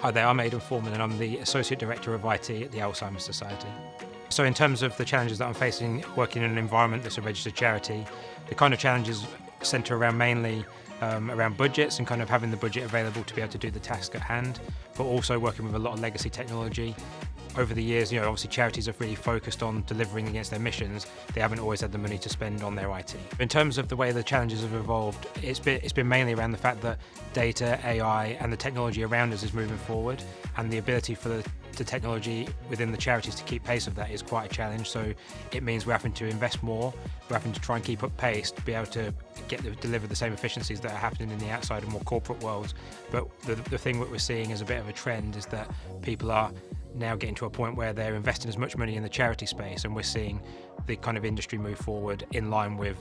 Hi there, I'm Aidan Forman and I'm the Associate Director of IT at the Alzheimer Society. So in terms of the challenges that I'm facing working in an environment that's a registered charity, the kind of challenges centre around mainly around budgets and kind of having the budget available to be able to do the task at hand, but also working with a lot of legacy technology. Over the years, obviously charities have really focused on delivering against their missions. They haven't always had the money to spend on their IT. In terms of the way the challenges have evolved, it's been mainly around the fact that data, AI, and the technology around us is moving forward, and the ability for the technology within the charities to keep pace of that is quite a challenge. So it means we're having to invest more, we're having to try and keep up pace to be able to deliver the same efficiencies that are happening in the outside and more corporate worlds. But the thing that we're seeing as a bit of a trend is that people are now getting to a point where they're investing as much money in the charity space, and we're seeing the kind of industry move forward in line with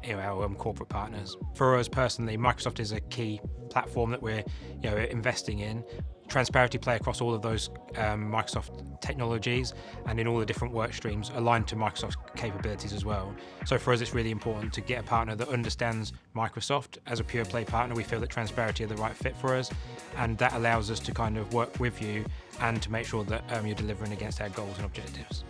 our corporate partners. For us personally, Microsoft is a key platform that we're investing in. Transparency play across all of those Microsoft technologies and in all the different work streams aligned to Microsoft's capabilities as well. So for us, it's really important to get a partner that understands Microsoft. As a pure play partner, we feel that Transparency are the right fit for us, and that allows us to kind of work with you and to make sure that you're delivering against our goals and objectives.